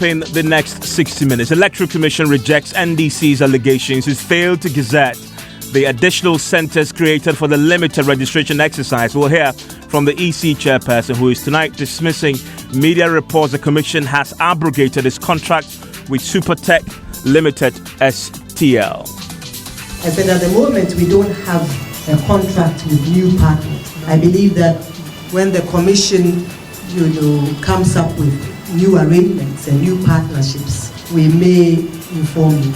In the next 60 minutes, Electoral Commission rejects NDC's allegations it's failed to gazette the additional centres created for the limited registration exercise. We'll hear from the EC chairperson, who is tonight dismissing media reports the Commission has abrogated its contract with Supertech Limited STL. I said at the moment we don't have a contract with new partners. I believe that when the Commission comes up with new arrangements and new partnerships, we may inform you.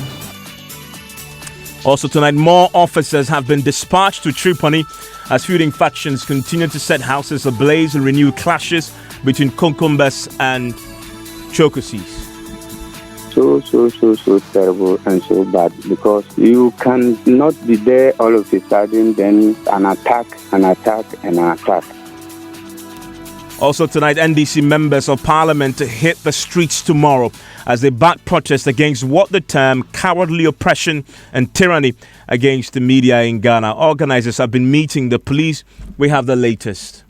Also tonight, more officers have been dispatched to Tripoli as feuding factions continue to set houses ablaze and renew clashes between Konkombas and Chokosis. So terrible and so bad, because you cannot be there all of a sudden, then an attack. Also tonight, NDC members of parliament hit the streets tomorrow as they back protest against what they term cowardly oppression and tyranny against the media in Ghana. Organizers have been meeting the police. We have the latest.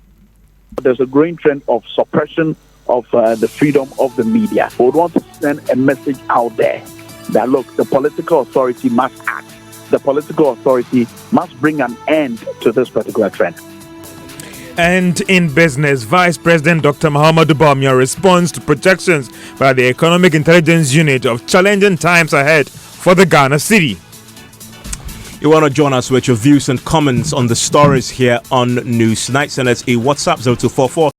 There's a growing trend of suppression of the freedom of the media. We would want to send a message out there that, look, the political authority must act. The political authority must bring an end to this particular trend. And in business, Vice President Dr. Muhammadu Bawumia responds to projections by the Economic Intelligence Unit of challenging times ahead for the Ghana city. You want to join us with your views and comments on the stories here on News Tonight? Send us a WhatsApp 0244Well,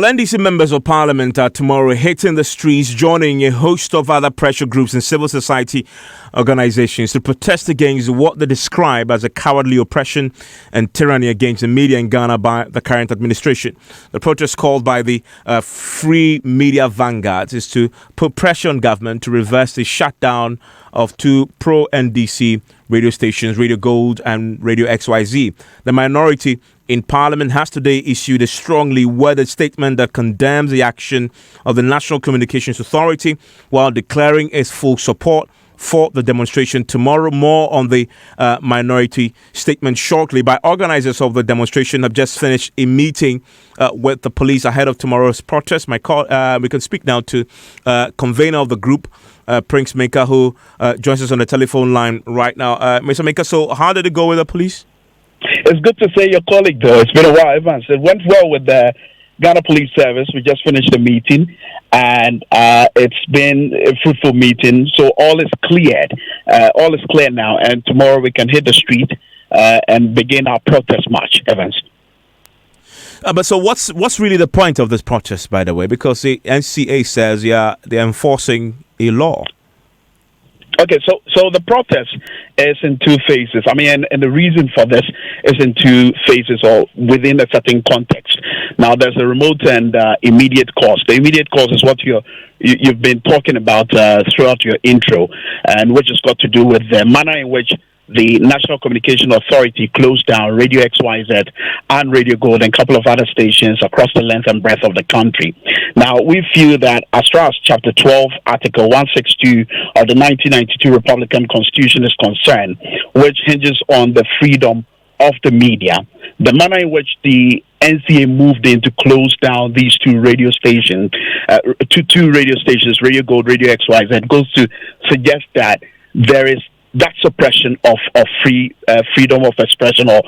NDC members of parliament are tomorrow hitting the streets, joining a host of other pressure groups and civil society organizations to protest against what they describe as a cowardly oppression and tyranny against the media in Ghana by the current administration. The protest, called by the Free Media Vanguard, is to put pressure on government to reverse the shutdown of two pro-NDC radio stations, Radio Gold and Radio XYZ. The minority in Parliament has today issued a strongly worded statement that condemns the action of the National Communications Authority while declaring its full support for the demonstration tomorrow. More on the minority statement shortly. By organizers of the demonstration have just finished a meeting with the police ahead of tomorrow's protest. We can speak now to convener of the group, Prince Maker, who joins us on the telephone line right now. Mr. Maker, so how did it go with the police? It's good to say your colleague, though. It's been a while, Evans. It went well with the Ghana Police Service. We just finished the meeting, and it's been a fruitful meeting. So all is cleared. All is clear now, and tomorrow we can hit the street and begin our protest march, Evans. But so what's really the point of this protest, by the way? Because the NCA says they're enforcing a law. Okay, so the protest is in two phases. I mean, and the reason for this is in two phases or within a certain context. Now, there's a remote and immediate cause. The immediate cause is what you've been talking about throughout your intro, and which has got to do with the manner in which the National Communication Authority closed down Radio XYZ and Radio Gold and a couple of other stations across the length and breadth of the country. Now, we feel that as far as Chapter 12, Article 162 of the 1992 Republican Constitution is concerned, which hinges on the freedom of the media, the manner in which the NCA moved in to close down these two radio stations, Radio Gold, Radio XYZ, goes to suggest that there is that suppression of freedom of expression or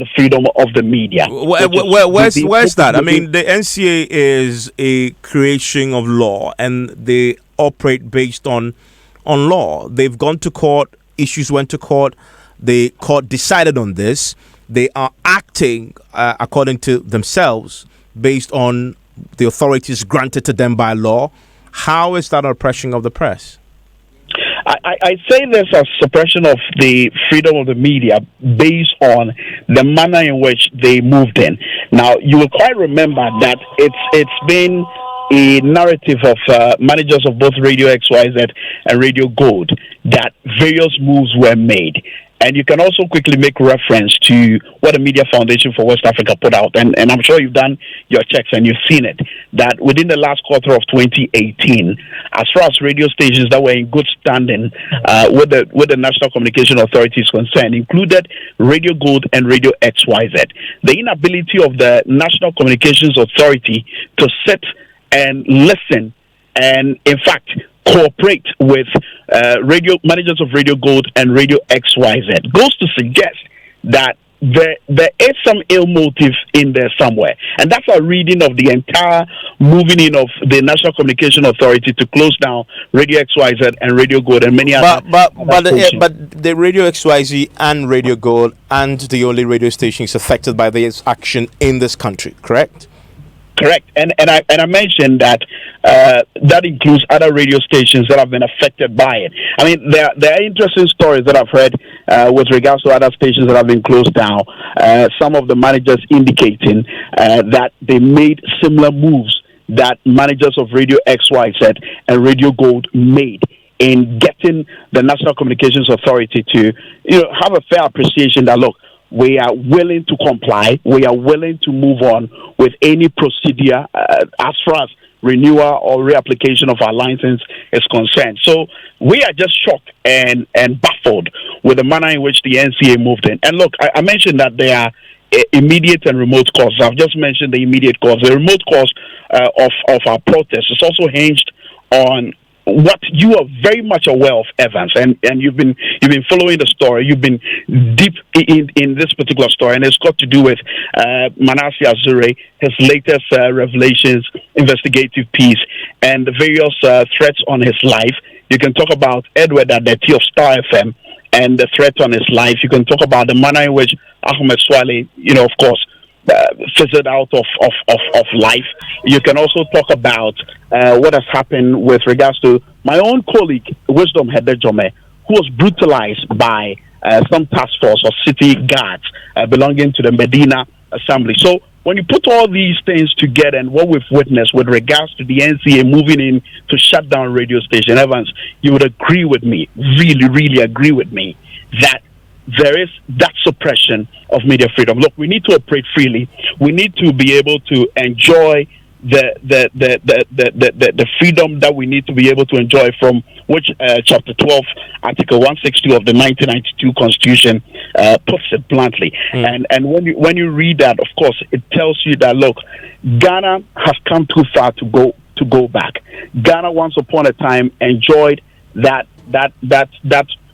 the freedom of the media. Where's that? I mean, the NCA is a creation of law, and they operate based on law. They've gone to court, issues went to court, the court decided on this. They are acting according to themselves based on the authorities granted to them by law. How is that oppression of the press? I say there's a suppression of the freedom of the media based on the manner in which they moved in. Now, you will quite remember that it's been a narrative of managers of both Radio XYZ and Radio Gold that various moves were made. And you can also quickly make reference to what the Media Foundation for West Africa put out. And I'm sure you've done your checks and you've seen it, that within the last quarter of 2018, as far as radio stations that were in good standing with the National Communication Authority is concerned, included Radio Gold and Radio XYZ. The inability of the National Communications Authority to sit and listen and, in fact, cooperate with radio managers of Radio Gold and Radio XYZ goes to suggest that there is some ill motive in there somewhere, and that's a reading of the entire moving in of the National Communication Authority to close down Radio XYZ and Radio Gold and many other. But the Radio XYZ and Radio Gold aren't the only radio stations affected by this action in this country, correct? Correct, and I mentioned that that includes other radio stations that have been affected by it. I mean, there are interesting stories that I've heard with regards to other stations that have been closed down. Some of the managers indicating that they made similar moves that managers of Radio XYZ and Radio Gold made in getting the National Communications Authority to have a fair appreciation that, look, we are willing to comply. We are willing to move on with any procedure as far as renewal or reapplication of our license is concerned. So we are just shocked and baffled with the manner in which the NCA moved in. And look, I mentioned that there are immediate and remote causes. I've just mentioned the immediate cause. The remote cause of our protest is also hinged on what you are very much aware of, Evans, and you've been following the story. You've been deep in this particular story, and it's got to do with Manasseh Azure, his latest revelations, investigative piece, and the various threats on his life. You can talk about Edward Adeti of Star FM and the threat on his life. You can talk about the manner in which Ahmed Swale, of course, fizzled out of life. You can also talk about what has happened with regards to my own colleague, Wisdom Hedejome, who was brutalized by some task force or city guards belonging to the Medina Assembly. So when you put all these things together and what we've witnessed with regards to the NCA moving in to shut down radio station, Evans, you would agree with me, really, really agree with me, that there is that suppression of media freedom. Look, we need to operate freely. We need to be able to enjoy the freedom that we need to be able to enjoy from which Chapter 12, Article 160 of the 1992 Constitution puts it bluntly. And when you read that, of course, it tells you that, look, Ghana has come too far to go back. Ghana once upon a time enjoyed that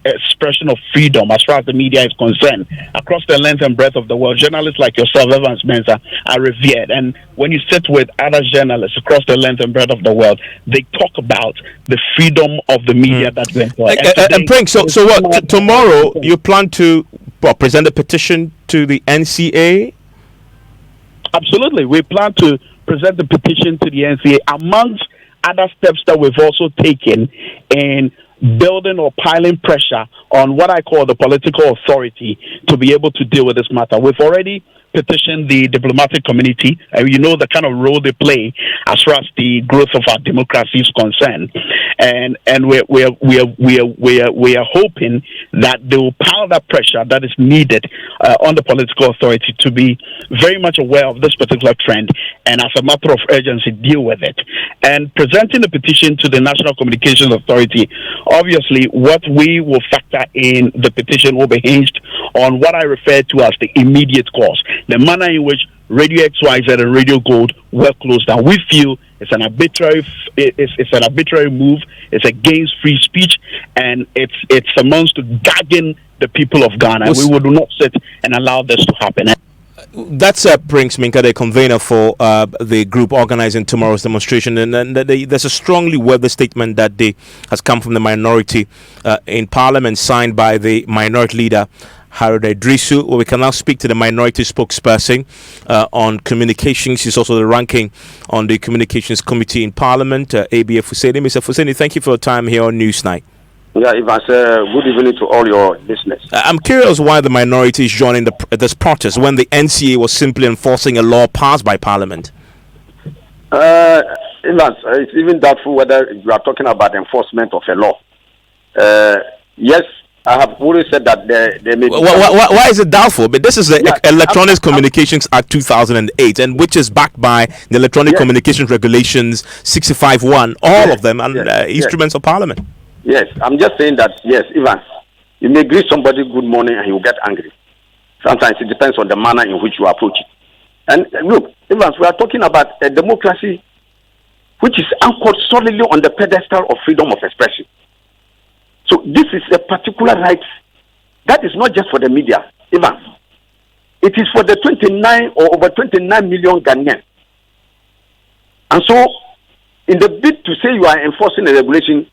expression of freedom as far as the media is concerned across the length and breadth of the world. Journalists like yourself, Evans Mensah, are revered, and when you sit with other journalists across the length and breadth of the world, they talk about the freedom of the media that we enjoy. And Prince, so what? Tomorrow you plan to present a petition to the NCA? Absolutely, we plan to present the petition to the NCA amongst other steps that we've also taken in building or piling pressure on what I call the political authority to be able to deal with this matter. We've already petitioned the diplomatic community, you know the kind of role they play as far as the growth of our democracy is concerned, and we are hoping that they will pile that pressure that is needed on the political authority to be very much aware of this particular trend and, as a matter of urgency, deal with it. And presenting the petition to the National Communications Authority, obviously what we will factor in the petition will be hinged on what I refer to as the immediate cause, the manner in which Radio XYZ and Radio Gold were closed down. We feel it's an arbitrary move. It's against free speech, and it's amounts to gagging the people of Ghana. We would not sit and allow this to happen. That's Prince Minka, the convener for the group organizing tomorrow's demonstration, and there's a strongly worded statement that has come from the minority in Parliament, signed by the minority leader Harold Idrisu. Well, we can now speak to the minority spokesperson on communications. He's also the ranking on the Communications Committee in Parliament, ABF Fuseni. Mr. Fuseni, thank you for your time here on Newsnight. Yeah, Evans, good evening to all your listeners. I'm curious why the minority is joining this protest when the NCA was simply enforcing a law passed by Parliament. Evans, it's even doubtful whether you are talking about enforcement of a law. Yes, I have always said that there may be... Why is it doubtful? But this is the Electronic Communications Act 2008, and which is backed by the Electronic Communications Regulations 65(1), all of them, and instruments of Parliament. Yes, I'm just saying that, yes, Evans, you may greet somebody good morning and he will get angry. Sometimes it depends on the manner in which you approach it. And look, Evans, we are talking about a democracy which is anchored solidly on the pedestal of freedom of expression. So this is a particular right that is not just for the media, Evans. It is for the 29 or over 29 million Ghanaians. And so, in the bid to say you are enforcing a regulation,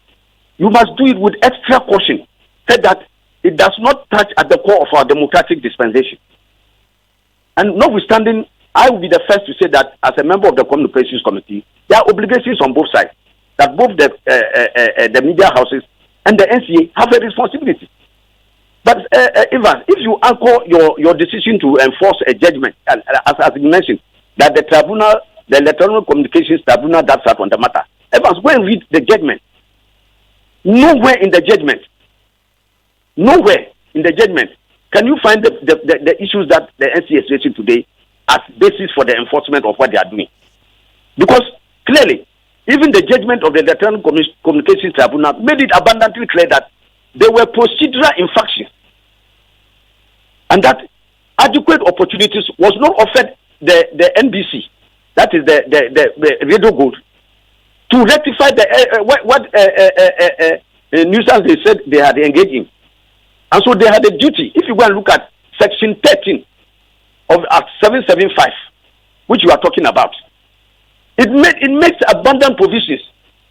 you must do it with extra caution, so that it does not touch at the core of our democratic dispensation. And notwithstanding, I will be the first to say that as a member of the Communications Committee, there are obligations on both sides, that both the media houses and the NCA have a responsibility. But Evans, if you anchor your decision to enforce a judgment, as you mentioned, that the tribunal, the Electronic Communications Tribunal that sat on the matter, Evans, go and read the judgment. Nowhere in the judgment can you find the issues that the NCA is raising today as basis for the enforcement of what they are doing. Because clearly, even the judgment of the Electronic Communications Tribunal made it abundantly clear that there were procedural infractions and that adequate opportunities was not offered the NBC, that is the Radio Gold, to rectify what nuisance they said they had engaged in. And so they had a duty. If you go and look at Section 13 of Act 775, which you are talking about, it makes abundant provisions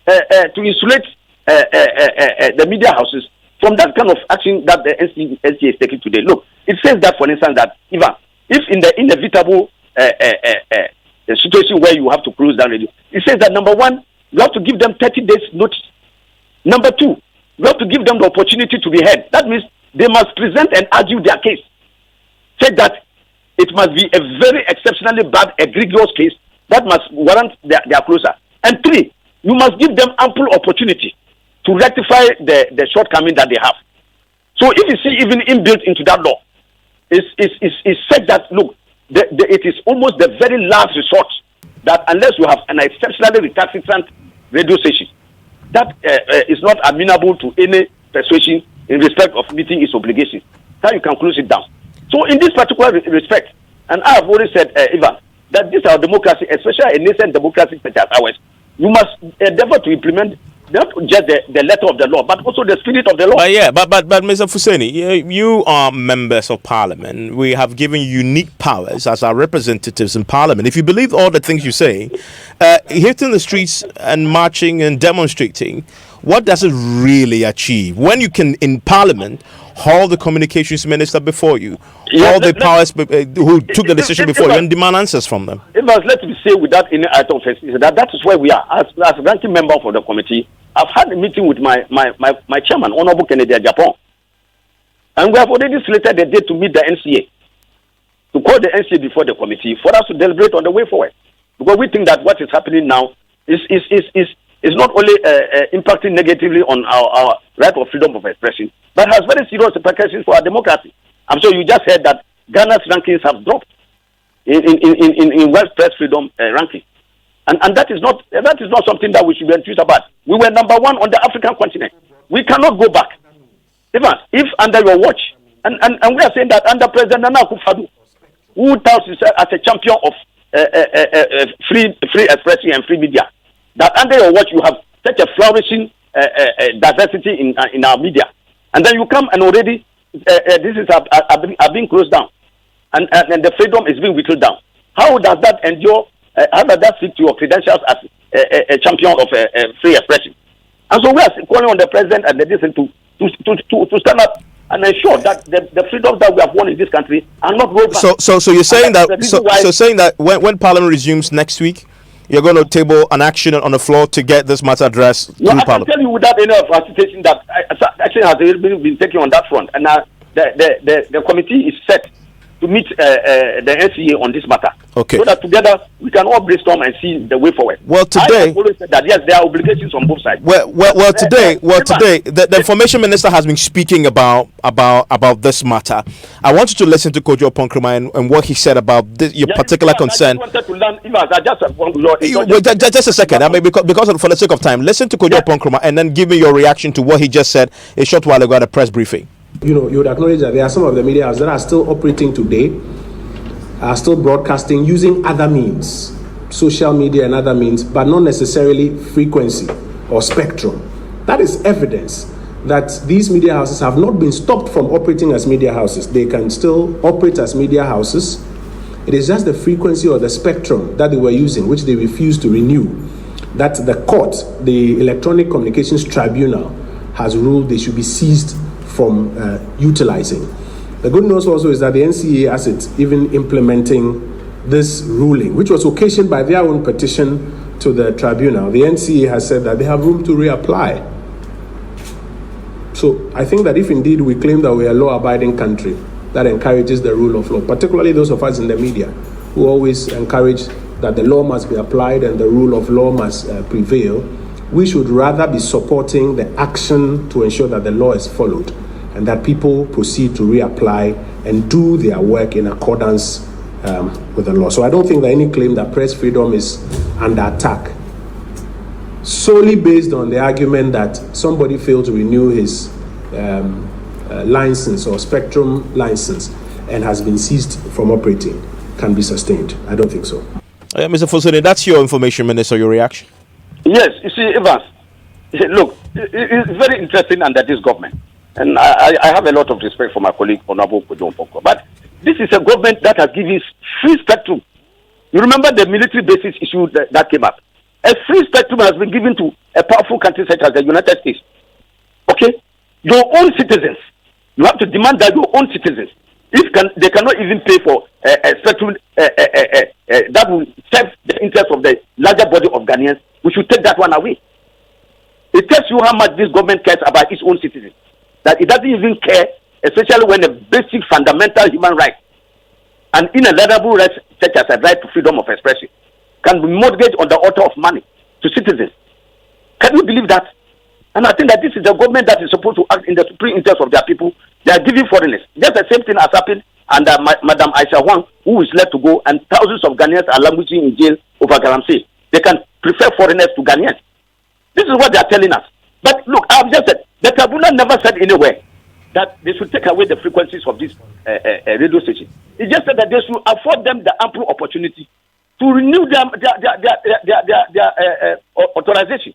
to insulate the media houses from that kind of action that the NCA is taking today. Look, it says that, for instance, that if in the inevitable situation where you have to close down radio, it says that, number one, you have to give them 30 days notice. Number two, you have to give them the opportunity to be heard. That means they must present and argue their case. Say that it must be a very exceptionally bad, egregious case that must warrant their closure. And three, you must give them ample opportunity to rectify the shortcoming that they have. So if you see even inbuilt into that law, it's said that, look, it is almost the very last resort that unless you have an exceptionally recalcitrant radio station that is not amenable to any persuasion in respect of meeting its obligations, that you can close it down. So in this particular respect, and I have already said, Ivan, that this is our democracy, especially a nascent democracy such as ours, you must endeavor to implement not just the letter of the law, but also the spirit of the law. But Mr. Fuseni, you are members of Parliament. We have given you unique powers as our representatives in Parliament. If you believe all the things you say, hitting the streets and marching and demonstrating, what does it really achieve? When you can, in Parliament, haul the communications minister before you, all the powers who took the decision before you, and demand answers from them. Let me say without any item of that is where we are. As a ranking member for the committee, I've had a meeting with my chairman, Honorable Kennedy Japan, and we have already selected a date to meet the NCA, to call the NCA before the committee for us to deliberate on the way forward. Because we think that what is happening now is not only impacting negatively on our right of freedom of expression, but has very serious repercussions for our democracy. I'm sure you just heard that Ghana's rankings have dropped in World Press Freedom ranking. And that is not something that we should be enthused about. We were number one on the African continent. We cannot go back. Even if under your watch, and we are saying that under President Nana Akufo-Addo, who touts himself as a champion of free expression and free media, that under your watch you have such a flourishing diversity in our media, and then you come and already this is are being closed down, and the freedom is being whittled down. How does that endure? How does that fit to your credentials as a champion of free expression? And so we are calling on the president and the citizen to stand up and ensure that the freedoms that we have won in this country are not rolled back. So you're saying that saying that when Parliament resumes next week, you're going to table an action on the floor to get this matter addressed No, through I can Parliament. tell you without any facilitation that action has been taken on that front, and the committee is set to meet the NCA on this matter. Okay. So that together we can all brainstorm and see the way forward. Well, today, I have always said that yes, there are obligations on both sides. Today, the information minister has been speaking about this matter. I want you to listen to Kojo Ponkrama and what he said about your particular concern. I just wanted to learn, Just a second. I mean, because for the sake of time, listen to Kojo Ponkrama and then give me your reaction to what he just said a short while ago at a press briefing. You would acknowledge that there are some of the media houses that are still operating today, are still broadcasting using other means, social media and other means, but not necessarily frequency or spectrum. That is evidence that these media houses have not been stopped from operating as media houses. They can still operate as media houses. It is just the frequency or the spectrum that they were using, which they refused to renew, that the court, the Electronic Communications Tribunal, has ruled they should be seized from utilizing. The good news also is that the NCA, as it's even implementing this ruling, which was occasioned by their own petition to the tribunal, the NCA has said that they have room to reapply. So I think that if indeed we claim that we are a law-abiding country that encourages the rule of law, particularly those of us in the media who always encourage that the law must be applied and the rule of law must prevail, we should rather be supporting the action to ensure that the law is followed and that people proceed to reapply and do their work in accordance with the law. So I don't think that any claim that press freedom is under attack solely based on the argument that somebody failed to renew his license or spectrum license and has been seized from operating can be sustained. I don't think so. Mr. Fosone, that's your information minister, your reaction. Yes, you see, Evans, look, it's very interesting under this government. And I have a lot of respect for my colleague, Honorable Kojo Ponkrama. But this is a government that has given free spectrum. You remember the military bases issue that came up? A free spectrum has been given to a powerful country such as the United States. Okay? Your own citizens. You have to demand that your own citizens, they cannot even pay for a spectrum that will serve the interest of the larger body of Ghanaians, we should take that one away. It tells you how much this government cares about its own citizens. That it doesn't even care, especially when a basic fundamental human right, an inalienable right such as a right to freedom of expression, can be mortgaged on the altar of money to citizens. Can you believe that? And I think that this is a government that is supposed to act in the supreme interest of their people. They are giving foreigners. Just the same thing has happened under Madam Aisha Wang, who is let to go, and thousands of Ghanaians are languishing in jail over Galamsey. They can prefer foreigners to Ghanaians. This is what they are telling us. But look, I've just said, the tribunal never said anywhere that they should take away the frequencies of this radio station. It just said that they should afford them the ample opportunity to renew their authorization.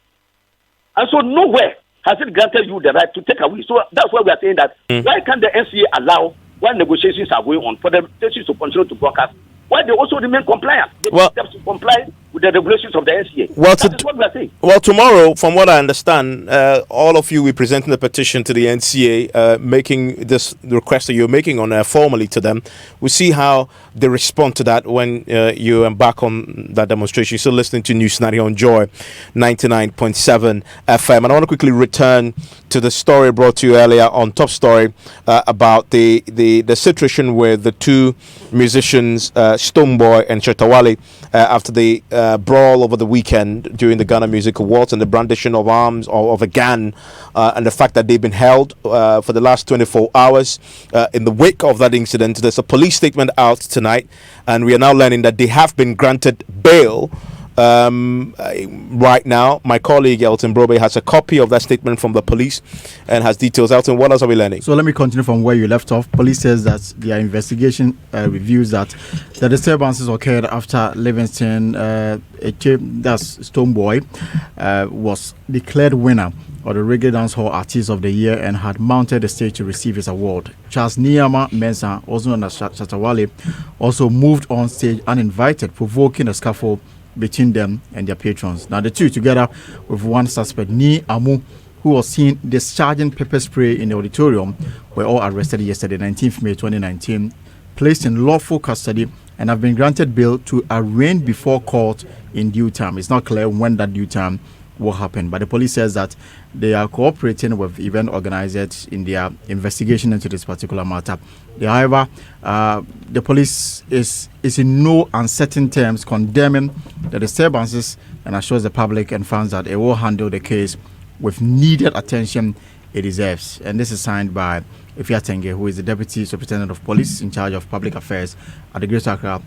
And so nowhere has it granted you the right to take away. So that's why we are saying that why can't the NCA allow, while negotiations are going on, for the stations to continue to broadcast, while they also remain compliant? They have to comply with the regulations of the NCA. That is what we are saying. Well, tomorrow, from what I understand, all of you will be presenting the petition to the NCA, making this request that you're making on formally to them. We'll see how they respond to that when you embark on that demonstration. You're still listening to News Scenario on Joy 99.7 FM. And I want to quickly return to the story brought to you earlier on Top Story about the situation with the two musicians, Stonebwoy and Shetawale, after the brawl over the weekend during the Ghana Music Awards and the brandishing of arms or of a gun, and the fact that they've been held for the last 24 hours. In the wake of that incident, there's a police statement out tonight, and we are now learning that they have been granted bail. Right now, my colleague Elton Brobe has a copy of that statement from the police and has details. Elton, what else are we learning? So let me continue from where you left off. Police says that their investigation reveals that the disturbances occurred after Livingston, that's Stonebwoy, was declared winner of the Reggae Dancehall Artist of the Year and had mounted the stage to receive his award. Charles Niyama Mensah, also known as Shetawale, also moved on stage uninvited, provoking a scuffle between them and their patrons. Now the two, together with one suspect, Ni Amu, who was seen discharging pepper spray in the auditorium, were all arrested yesterday, 19th May 2019, placed in lawful custody and have been granted bail to arraign before court in due time. It's not clear when that due time will happen, but the police says that they are cooperating with event organizers in their investigation into this particular matter. However, the police is in no uncertain terms condemning the disturbances and assures the public and fans that it will handle the case with needed attention it deserves. And this is signed by Ifya Tenge, who is the Deputy Superintendent of Police in charge of public affairs at the Greater Accra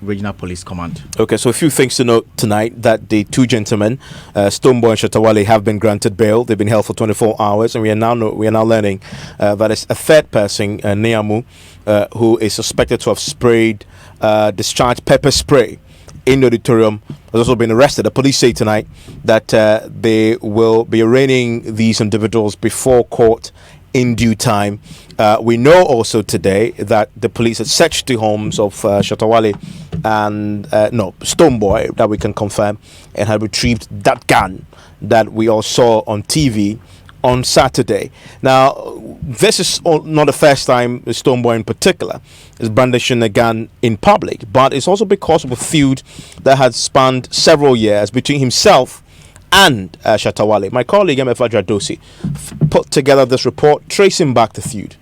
Regional Police Command. Okay, so a few things to note tonight: that the two gentlemen, Stonebwoy and Shatta Wale, have been granted bail. They've been held for 24 hours, and we are now learning that it's a third person, Niamu, who is suspected to have discharged pepper spray in the auditorium, has also been arrested. The police say tonight that they will be arraigning these individuals before court in due time. We know also today that the police had searched the homes of Shatta Wale and Stonebwoy, that we can confirm, and had retrieved that gun that we all saw on TV on Saturday. Now, this is not the first time Stonebwoy in particular is brandishing a gun in public, but it's also because of a feud that had spanned several years between himself and Shatta Wale. My colleague Emefa Dradosi put together this report tracing back the feud.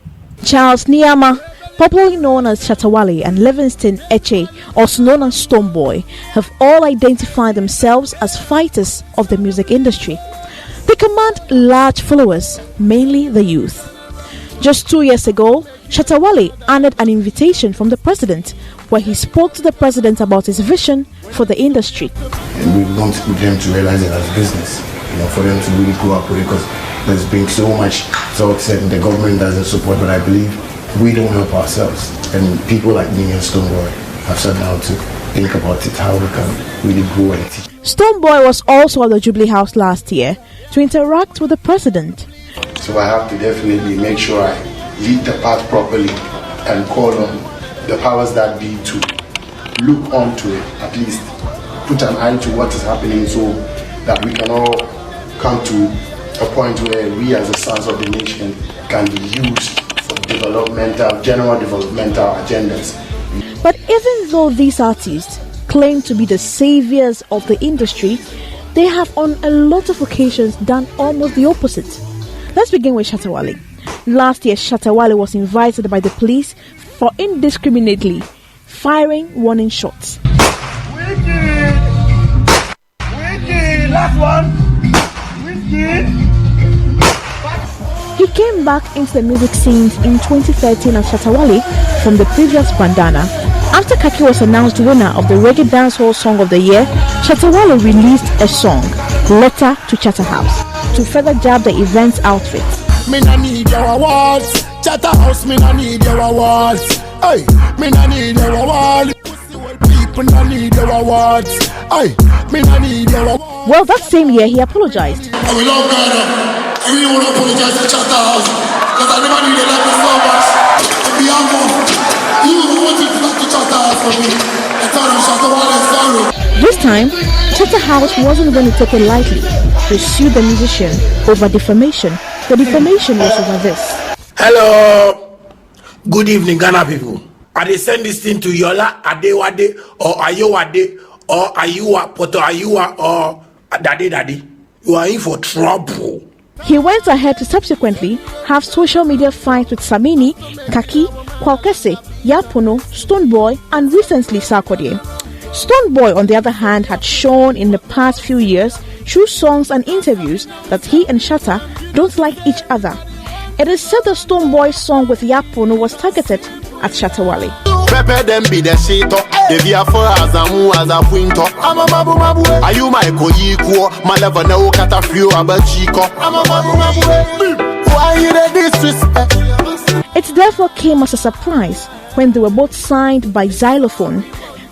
Charles Niama, popularly known as Shatta Wale, and Livingston Eche, also known as Stonebwoy, have all identified themselves as fighters of the music industry. They command large followers, mainly the youth. Just 2 years ago, Shatta Wale honored an invitation from the president, where he spoke to the president about his vision for the industry. And we want them to realize it as business, for them to really grow up with it, because there's been so much talk said and the government doesn't support, but I believe we don't help ourselves. And people like me and Stonebwoy have sat down to think about it, how we can really grow and teach. Stonebwoy was also at the Jubilee House last year to interact with the president. So I have to definitely make sure I lead the path properly and call on the powers that be to look onto it, at least put an eye to what is happening, so that we can all come to a point where we as the sons of the nation can be used for general developmental agendas. But even though these artists claim to be the saviors of the industry, they have on a lot of occasions done almost the opposite. Let's begin with Shatta Wale. Last year, Shatta Wale was invited by the police for indiscriminately firing warning shots. Wicked! Last one! Wicked! He came back into the music scenes in 2013 as Shatta Wale from the previous bandana. After Kaki was announced winner of the Reggae Dancehall Song of the Year, Shatta Wale released a song, Letter to Chatterhouse, to further jab the event's outfit. Me no need your awards, Chatterhouse, me no need your awards. Hey, me no need your awards. People no need your awards. Hey, me no need your awards. Well, that same year he apologized. I will not I really want to apologize to Chatterhouse, because I never needed that so much. On behalf of you who wanted to talk to Chatterhouse for me, I tell them Shatta Wale is sorry. This time, Chatterhouse wasn't going to take it lightly. They sued the musician over defamation. The defamation was over this. Hello, good evening, Ghana people. I they send this thing to Yola Adewade or Ayowade or Ayua Poto Ayua or Daddy. You are in for trouble. He went ahead to subsequently have social media fights with Samini, Kaki, Kwalkese, Yapono, Stonebwoy, and recently Sarkodie. Stonebwoy, on the other hand, had shown in the past few years through songs and interviews that he and Shatta don't like each other. It is said the Stonebwoy song with Yapono was targeted at Shatta Wale. Prepare them be the shit up. If you are for as a move as a winter, I'm a mabu. Are you my co-equal? My level no cat a few about Chico. I'm a mabu. Why you the disrespect? It therefore came as a surprise when they were both signed by Xylophone.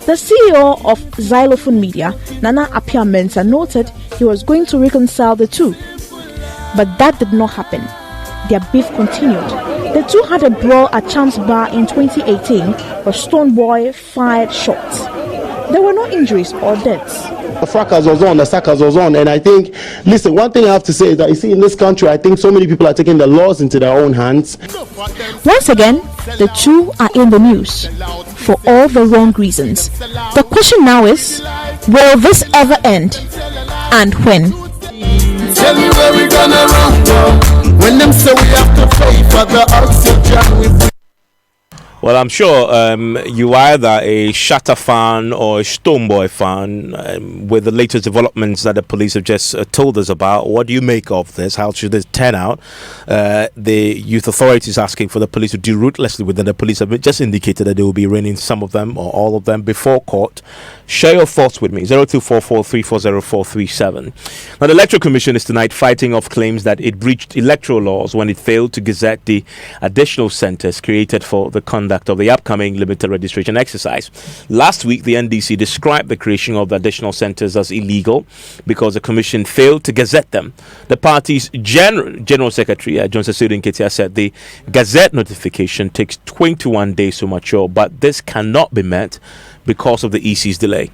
The CEO of Xylophone Media, Nana Appiah Mensah, noted he was going to reconcile the two. But that did not happen. Their beef continued. The two had a brawl at Champs Bar in 2018 where Stonebwoy fired shots. there were no injuries or deaths. The fracas was on, the saccas was on, and I think, listen, one thing I have to say is that you see in this country, I think so many people are taking the laws into their own hands. Once again, the two are in the news for all the wrong reasons. The question now is, will this ever end, and when? Tell me where we gonna run when them say we have to pay for the oxygen. Well, I'm sure you either a Shatter fan or a Stonebwoy fan with the latest developments that the police have just told us about. What do you make of this? How should this turn out? The youth authorities asking for the police to deal ruthlessly with them. The police have just indicated that they will be arraigning some of them or all of them before court. Share your thoughts with me. 0244340437. Now, the Electoral Commission is tonight fighting off claims that it breached electoral laws when it failed to gazette the additional centres created for the conduct of the upcoming limited registration exercise. Last week, the NDC described the creation of the additional centres as illegal because the Commission failed to gazette them. The party's General Secretary, John Sesudin Ketia, said the gazette notification takes 21 days to mature, but this cannot be met because of the EC's delay.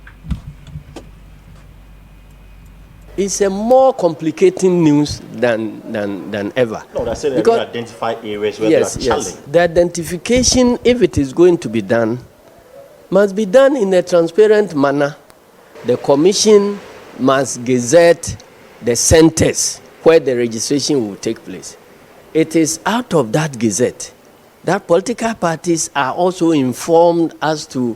It's a more complicating news than ever. No, that's it. Because identify areas where yes, they are challenged. Yes. The identification, if it is going to be done, must be done in a transparent manner. The Commission must gazette the centers where the registration will take place. It is out of that gazette that political parties are also informed as to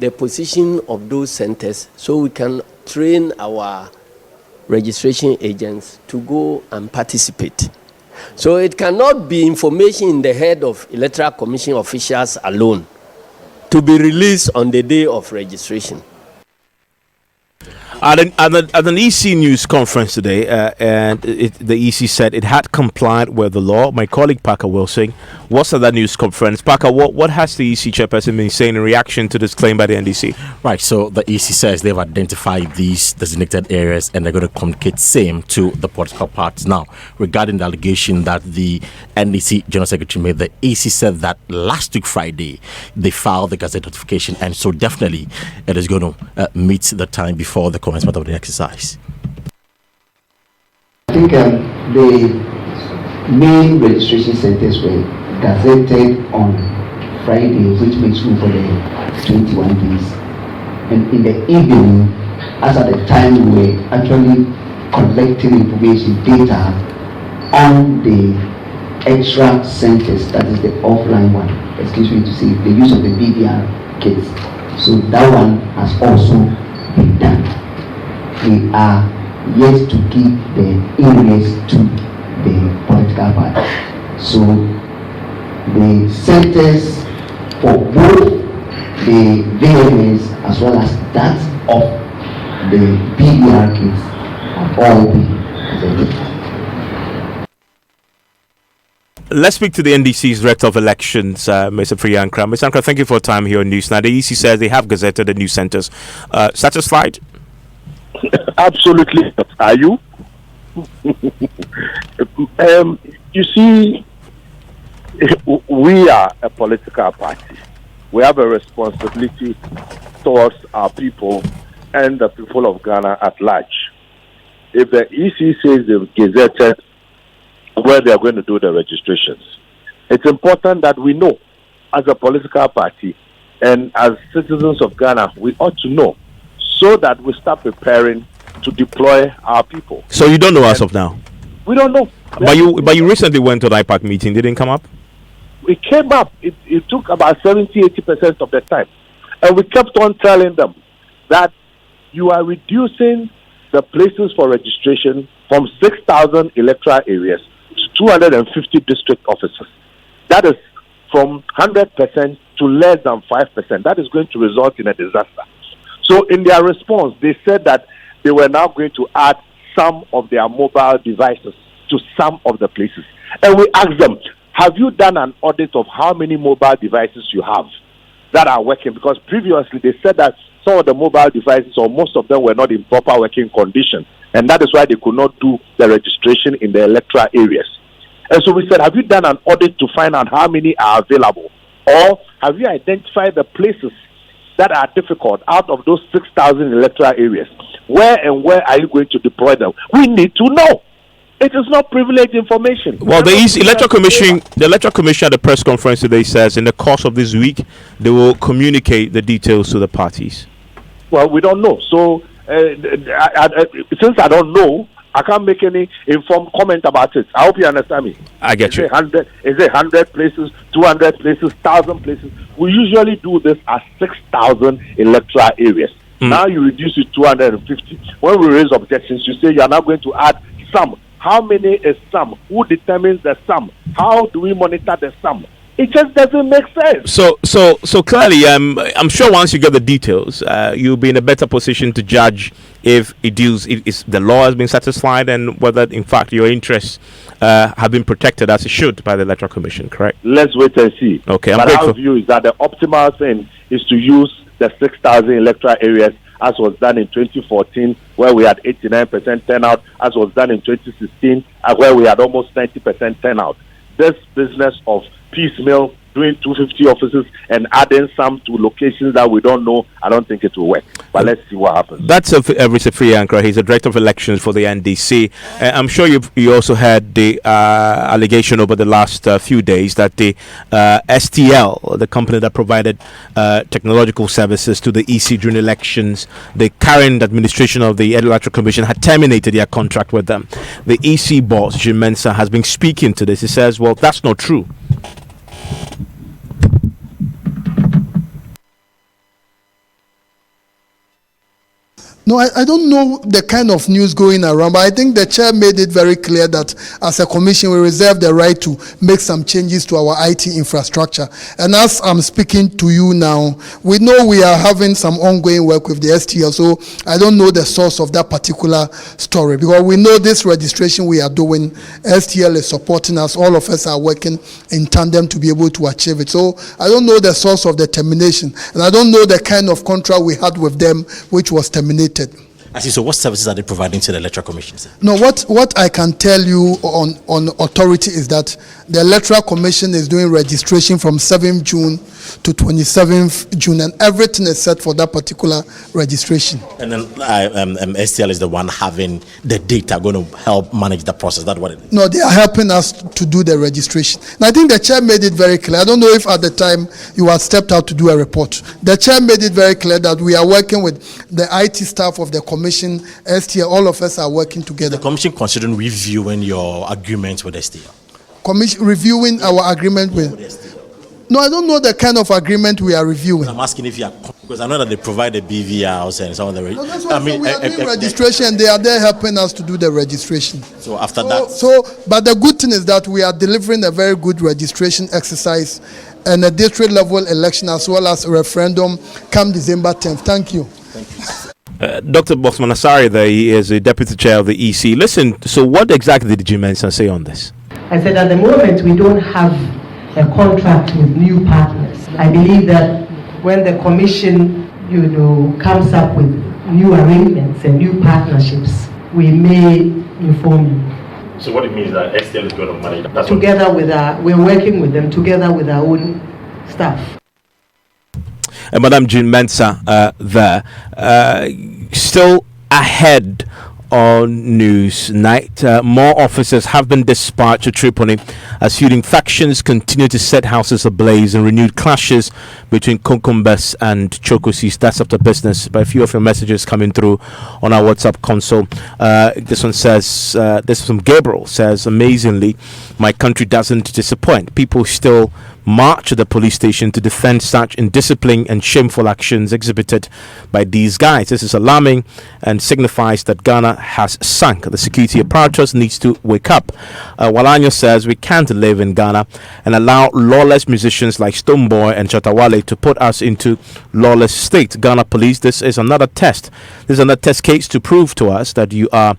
the position of those centers, so we can train our registration agents to go and participate. So it cannot be information in the head of Electoral Commission officials alone to be released on the day of registration. At an EC news conference today, the EC said it had complied with the law. My colleague Parker Wilson was at that news conference. Parker, what has the EC chairperson been saying in reaction to this claim by the NDC? Right, so the EC says they've identified these designated areas and they're going to communicate same to the political parties. Now, regarding the allegation that the NDC General Secretary made, the EC said that last week Friday they filed the gazette notification, and so definitely it is going to meet the time before the commencement of the exercise. I think the main registration centers were gazetted on Friday, which makes room for the 21 days. And in the evening, as at the time we were actually collecting information data on the extra centers, that is the offline one, excuse me to say, the use of the BBR kits. So that one has also been done. We are yet to give the areas to the political party. So the centers for both the VMS as well as that of the BBR kits have all been presented. Let's speak to the NDC's Director of Elections, Mr. Priyankra. Mr. Ankra, thank you for your time here on News. Now, the EC says they have gazetted the new centres. Satisfied? Absolutely. Are you? You see, we are a political party. We have a responsibility towards our people and the people of Ghana at large. If the EC says they've gazetted where they are going to do the registrations, it's important that we know as a political party and as citizens of Ghana, we ought to know so that we start preparing to deploy our people. So you don't know as of now? We don't know. But you recently went to the IPAC meeting. Didn't come up? It came up. It took about 70-80% of the time. And we kept on telling them that you are reducing the places for registration from 6,000 electoral areas to 250 district offices. That is from 100% to less than 5%. That is going to result in a disaster. So in their response, they said that they were now going to add some of their mobile devices to some of the places. And we asked them, have you done an audit of how many mobile devices you have that are working? Because previously they said that some of the mobile devices or most of them were not in proper working condition. And that is why they could not do the registration in the electoral areas. And so we said, have you done an audit to find out how many are available? Or have you identified the places that are difficult out of those 6,000 electoral areas, where are you going to deploy them? We need to know. It is not privileged information. Well, the Electoral Commission at the press conference today says in the course of this week they will communicate the details to the parties. Well, we don't know. So since I don't know, I can't make any informed comment about it. I hope you understand me. I get you. Is it 100 places, 200 places, 1,000 places? We usually do this at 6,000 electoral areas. Now you reduce it to 250. When we raise objections, you say you are not going to add some. How many is some? Who determines the sum? How do we monitor the sum? It just doesn't make sense. So clearly, I'm sure once you get the details, you'll be in a better position to judge if the law has been satisfied and whether, in fact, your interests have been protected as it should by the Electoral Commission. Correct? Let's wait and see. Okay, but our view is that the optimal thing is to use the 6,000 electoral areas as was done in 2014, where we had 89% turnout, as was done in 2016, where we had almost 90% turnout. This business of piecemeal, doing 250 offices and adding some to locations that we don't know, I don't think it will work. But let's see what happens. That's Risa Friankra. He's the Director of Elections for the NDC. I'm sure you also heard the allegation over the last few days that the STL, the company that provided technological services to the EC during elections, the current administration of the Electoral Commission had terminated their contract with them. The EC boss, Jim Mensah, has been speaking to this. He says, well, that's not true. No, I don't know the kind of news going around, but I think the chair made it very clear that as a commission, we reserve the right to make some changes to our IT infrastructure. And as I'm speaking to you now, we know we are having some ongoing work with the STL, so I don't know the source of that particular story, because we know this registration we are doing, STL is supporting us, all of us are working in tandem to be able to achieve it. So I don't know the source of the termination, and I don't know the kind of contract we had with them which was terminated. I see. So what services are they providing to the Electoral Commission, sir? No, what I can tell you on authority is that the Electoral Commission is doing registration from 7th June to 27th June, and everything is set for that particular registration. And then STL is the one having the data, going to help manage the process. That's what it is. No, they are helping us to do the registration. And I think the chair made it very clear. I don't know if at the time you had stepped out to do a report. The chair made it very clear that we are working with the IT staff of the commission, STL, all of us are working together. The commission considering reviewing your agreement with STL? Commission reviewing our agreement with STL? No, I don't know the kind of agreement we are reviewing. I'm asking if you are, because I know that they provide the BVRs and some of the. No, that's why we are doing registration. They are there helping us to do the registration. So after that. But the good thing is that we are delivering a very good registration exercise and a district level election as well as a referendum come December 10th. Thank you. Dr. Bosman Asari there, he is the deputy chair of the EC. Listen, so what exactly did Jim Mensah say on this? I said at the moment we don't have a contract with new partners. I believe that when the commission, comes up with new arrangements and new partnerships, we may inform you. So what it means is that STL is going to manage that? Together with we're working with them together with our own staff. Madam Jim Mensah there, still ahead on news night. More officers have been dispatched to Tripoli as feuding factions continue to set houses ablaze and renewed clashes between Konkombes and Chokosis. That's after business. But a few of your messages coming through on our WhatsApp console. This one says, this is from Gabriel, says, amazingly, my country doesn't disappoint. People still march to the police station to defend such indiscipline and shameful actions exhibited by these guys. This is alarming and signifies that Ghana has sunk. The security apparatus needs to wake up. Walanyo says we can't live in Ghana and allow lawless musicians like Stonebwoy and Chatawale to put us into lawless state. Ghana police, this is another test. This is another test case to prove to us that you are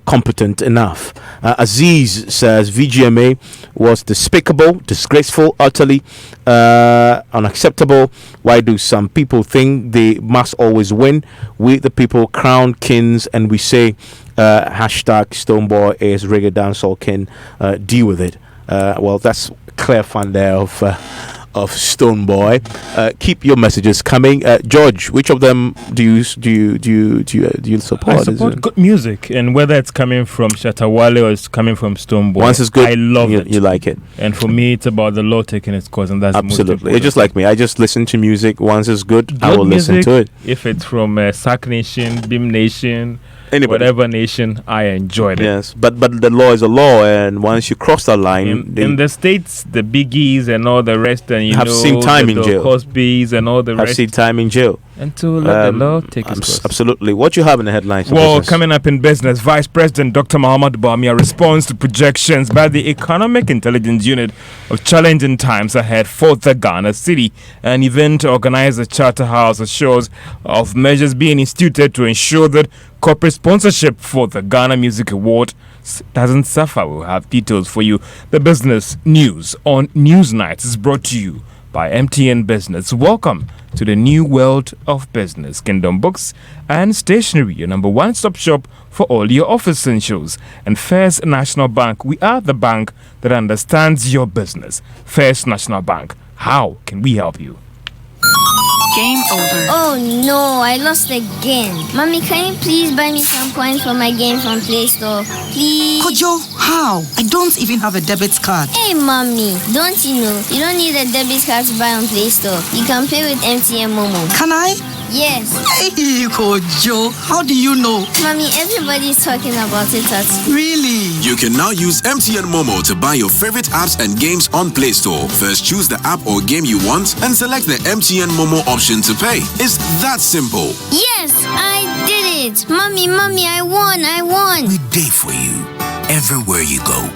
competent enough. Aziz says VGMA was despicable, disgraceful, utterly unacceptable. Why do some people think they must always win? We the people crown kings and we say hashtag Stonebwoy is reggae dancehall king. Deal with it. Well, that's clear fun there of of Stonebwoy. Keep your messages coming. George, which of them do you support? I support good music, and whether it's coming from Shatta Wale or it's coming from Stonebwoy, once it's good, I love it. You like it. And for me, it's about the law taking its course, and that's absolutely. It's just like me. I just listen to music. Once it's good, I will listen to it. If it's from Sac Nation, Beam Nation, anybody, whatever nation, I enjoyed it. Yes, but the law is a law, and once you cross that line, in the States, the Biggies and all the rest, and have seen time in jail. Cosby's and all the rest. I've seen time in jail. And to let the law take its course. Absolutely. What you have in the headlines? Well, coming up in business, Vice President Dr. Mahamudu Bawumia responds to projections by the Economic Intelligence Unit of challenging times ahead for the Ghana City. An event organized at Charterhouse assures of measures being instituted to ensure that corporate sponsorship for the Ghana Music Award doesn't suffer. We'll have details for you. The business news on Newsnight is brought to you by MTN Business. Welcome to the new world of business. Kingdom Books and Stationery, your number one stop shop for all your office essentials. And First National Bank, we are the bank that understands your business. First National Bank, how can we help you? Game over. Oh no, I lost again. Mommy, can you please buy me some coins for my game from Play Store? Please. Kojo, how? I don't even have a debit card. Hey mommy, don't you know you don't need a debit card to buy on Play Store. You can pay with MTN Momo. Can I? Yes. Hey Kojo, how do you know? Mommy, everybody's talking about it at school. Really? You can now use MTN Momo to buy your favorite apps and games on Play Store. First, choose the app or game you want and select the MTN Momo option to pay. It's that simple. Yes, I did it. Mommy, I won. We day for you everywhere you go.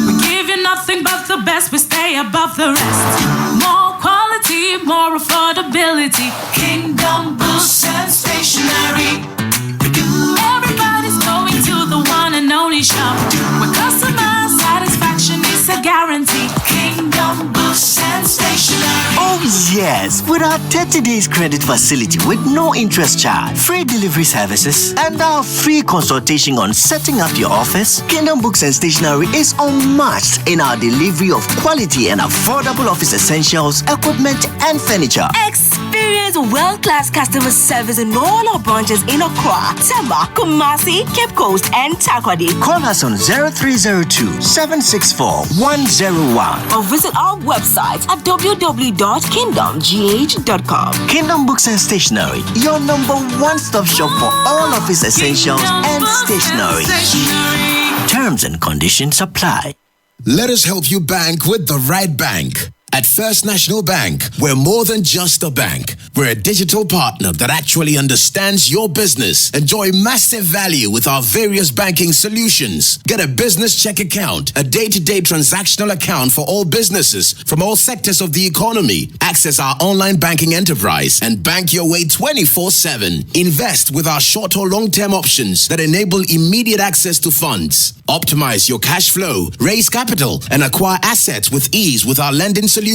We give you nothing but the best. We stay above the rest. More quality, more affordability. Kingdom Books and Stationery. Everybody's going to the one and only shop where customer satisfaction is a guarantee. Kingdom Books and Stationery. Oh yes, with our 30 days credit facility with no interest charge, free delivery services, and our free consultation on setting up your office, Kingdom Books and Stationery is unmatched in our delivery of quality and affordable office essentials, equipment, and furniture. Experience world-class customer service in all our branches in Accra, Tema, Kumasi, Cape Coast, and Takoradi. Call us on 0302 764 101 or visit our website at www.kingdomgh.com. Kingdom Books and Stationery, your number one stop shop for all office essentials and stationery. Terms and conditions apply. Let us help you bank with the right bank. At First National Bank, we're more than just a bank. We're a digital partner that actually understands your business. Enjoy massive value with our various banking solutions. Get a business check account, a day-to-day transactional account for all businesses from all sectors of the economy. Access our online banking enterprise and bank your way 24/7. Invest with our short or long-term options that enable immediate access to funds. Optimize your cash flow, raise capital, and acquire assets with ease with our lending solutions.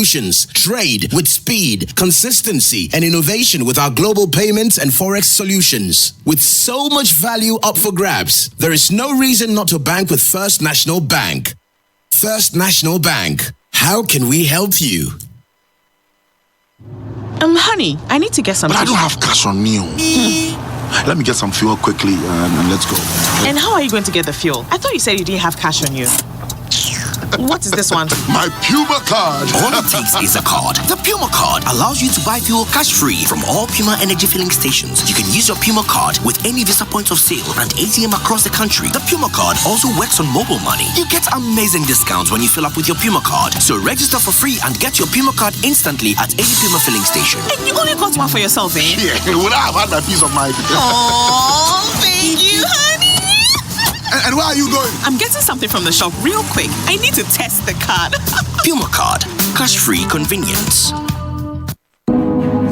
Trade with speed, consistency, and innovation with our global payments and forex solutions. With so much value up for grabs, there is no reason not to bank with First National Bank. First National Bank. How can we help you? Honey, I need to get some. But I don't have cash on me. Let me get some fuel quickly and let's go. And how are you going to get the fuel? I thought you said you didn't have cash on you. What is this one? My Puma card. All it takes is a card. The Puma card allows you to buy fuel cash-free from all Puma energy filling stations. You can use your Puma card with any Visa point of sale and ATM across the country. The Puma card also works on mobile money. You get amazing discounts when you fill up with your Puma card. So register for free and get your Puma card instantly at any Puma filling station. And you only got one for yourself, eh? Yeah, would I have had my peace of mind? Oh, thank you, honey. And where are you going? I'm getting something from the shop real quick. I need to test the card. Puma card. Cash-free convenience.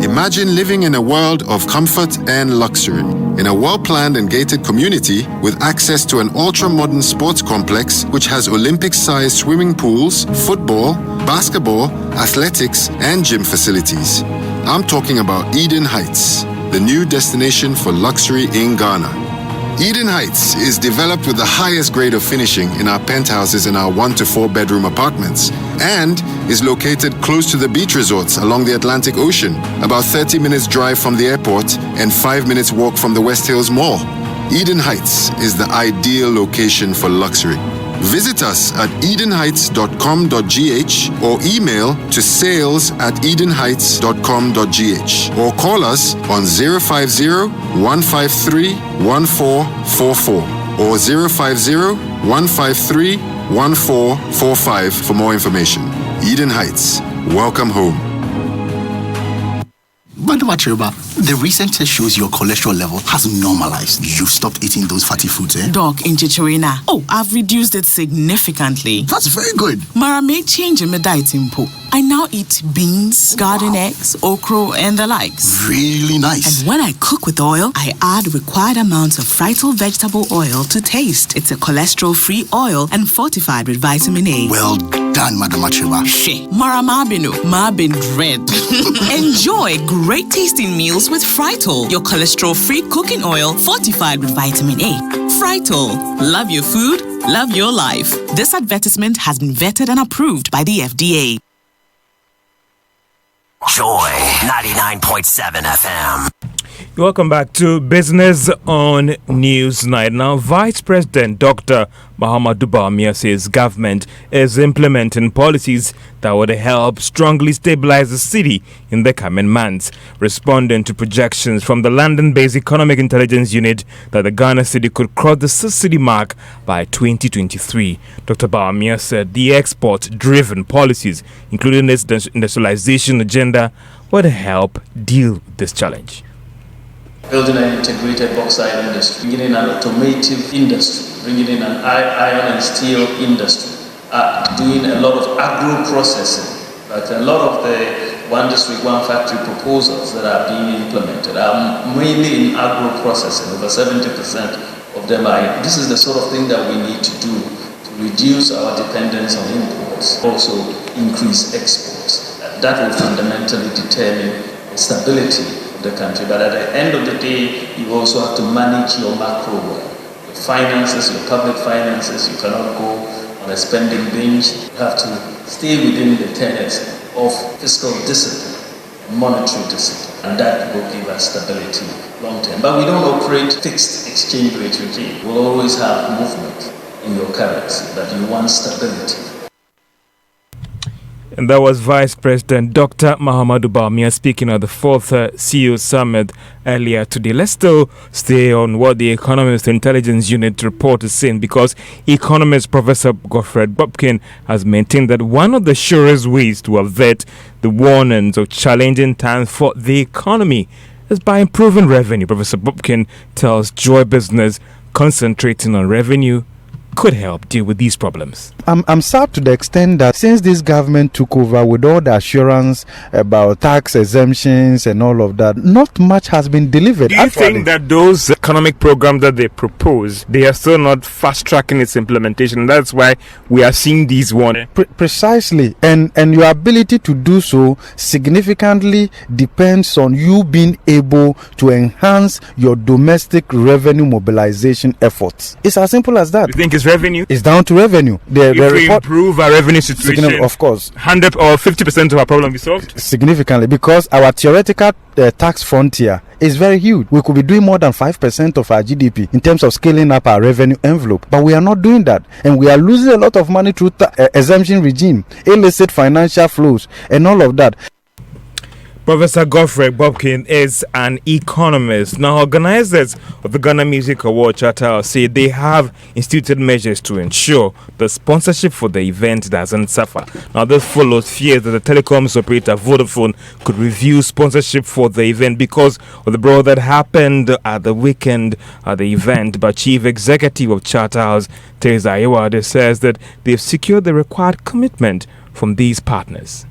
Imagine living in a world of comfort and luxury. In a well-planned and gated community with access to an ultra-modern sports complex which has Olympic-sized swimming pools, football, basketball, athletics, and gym facilities. I'm talking about Eden Heights, the new destination for luxury in Ghana. Eden Heights is developed with the highest grade of finishing in our penthouses and our 1 to 4 bedroom apartments, and is located close to the beach resorts along the Atlantic Ocean, about 30 minutes drive from the airport and 5 minutes walk from the West Hills Mall. Eden Heights is the ideal location for luxury. Visit us at edenheights.com.gh or email to sales@edenheights.com.gh or call us on 050-153-1444 or 050-153-1445 for more information. Eden Heights, welcome home. Madam Achirba, the recent test shows your cholesterol level has normalized. You've stopped eating those fatty foods, eh? Doc, in Chichirina. Oh, I've reduced it significantly. That's very good. Mara made change in my diet input. I now eat beans, garden eggs, okra, and the likes. Really nice. And when I cook with oil, I add required amounts of Frital vegetable oil to taste. It's a cholesterol-free oil and fortified with vitamin A. Well done, Madam Achirba. She, Mara Mabino, Mabin Dread. Enjoy great tasting meals with Frital, your cholesterol-free cooking oil fortified with vitamin A. Frital, love your food, love your life. This advertisement has been vetted and approved by the FDA. Joy 99.7 FM. Welcome back to Business on Newsnight. Now, Vice President Dr. Mahamudu Bawumia says government is implementing policies that would help strongly stabilize the city in the coming months, responding to projections from the London-based Economic Intelligence Unit that the Ghana city could cross the 6 city mark by 2023. Dr. Bawumia said the export-driven policies, including its industrialization agenda, would help deal with this challenge. Building an integrated bauxite industry, bringing in an automotive industry, bringing in an iron and steel industry, doing a lot of agro-processing. But a lot of the One District, One Factory proposals that are being implemented are mainly in agro-processing. Over 70% of them are. This is the sort of thing that we need to do to reduce our dependence on imports, also increase exports. That will fundamentally determine the stability the country. But at the end of the day, you also have to manage your macro well. Your finances, your public finances, you cannot go on a spending binge. You have to stay within the tenets of fiscal discipline, monetary discipline, and that will give us stability long term. But we don't operate fixed exchange rate regime. We'll always have movement in your currency, but you want stability. And that was Vice President Dr. Mahamudu Bawumia speaking at the 4th CEO Summit earlier today. Let's still stay on what the Economist Intelligence Unit report is saying, because economist Professor Godfred Bobkin has maintained that one of the surest ways to avert the warnings of challenging times for the economy is by improving revenue. Professor Bobkin tells Joy Business concentrating on revenue could help deal with these problems. I'm sad to the extent that since this government took over with all the assurance about tax exemptions and all of that, not much has been delivered. Do you think that those economic programs that they propose, they are still not fast-tracking its implementation? That's why we are seeing these warnings. Precisely. And your ability to do so significantly depends on you being able to enhance your domestic revenue mobilization efforts. It's as simple as that. You think it's revenue? It's down to revenue. If we improve our revenue situation, of course, 100 or 50% of our problem will be solved? Significantly, because our theoretical tax frontier is very huge. We could be doing more than 5% of our GDP in terms of scaling up our revenue envelope, but we are not doing that, and we are losing a lot of money through exemption regime, illicit financial flows, and all of that. Professor Godfred Bobkin is an economist. Now, organizers of the Ghana Music Award Charter say they have instituted measures to ensure the sponsorship for the event doesn't suffer. Now, this follows fears that the telecoms operator Vodafone could review sponsorship for the event because of the brawl that happened at the weekend at the event. But Chief Executive of Charterhouse, Teresa Ayewade, says that they've secured the required commitment from these partners.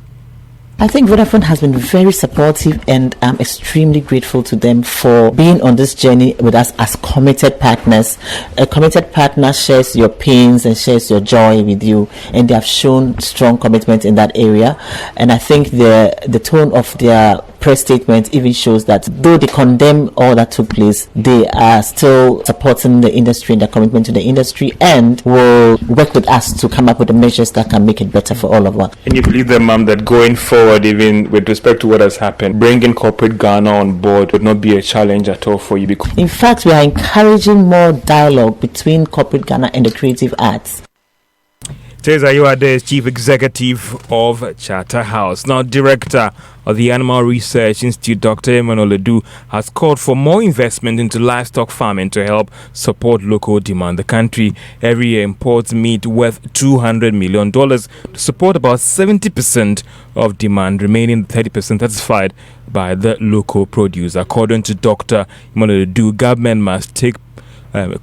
I think Vodafone has been very supportive, and I'm extremely grateful to them for being on this journey with us as committed partners. A committed partner shares your pains and shares your joy with you, and they have shown strong commitment in that area. And I think the tone of their press statement even shows that though they condemn all that took place, they are still supporting the industry and their commitment to the industry, and will work with us to come up with the measures that can make it better for all of us. And you believe then, ma'am, that going forward, even with respect to what has happened, bringing corporate Ghana on board would not be a challenge at all for you? In fact, we are encouraging more dialogue between corporate Ghana and the creative arts. Teza Yuade is Chief Executive of Charterhouse. Now, Director of the Animal Research Institute, Dr. Emmanuel Ledu, has called for more investment into livestock farming to help support local demand. The country every year imports meat worth $200 million to support about 70% of demand, remaining 30% satisfied by the local produce. According to Dr. Emmanuel Ledu, government must take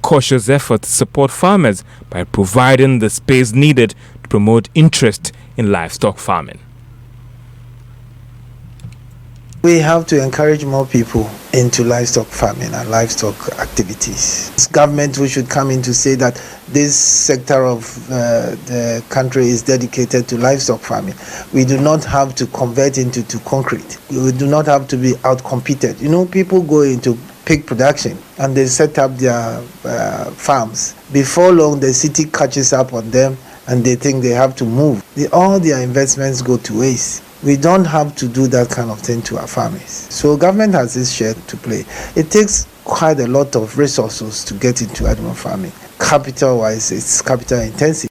cautious effort to support farmers by providing the space needed to promote interest in livestock farming. We have to encourage more people into livestock farming and livestock activities. It's government who should come in to say that this sector of the country is dedicated to livestock farming. We do not have to convert into concrete. We do not have to be out-competed. You know, people go into pig production and they set up their farms. Before long, the city catches up on them and they think they have to move. All their investments go to waste. We don't have to do that kind of thing to our farmers. So government has its share to play. It takes quite a lot of resources to get into animal farming. Capital-wise, it's capital intensive.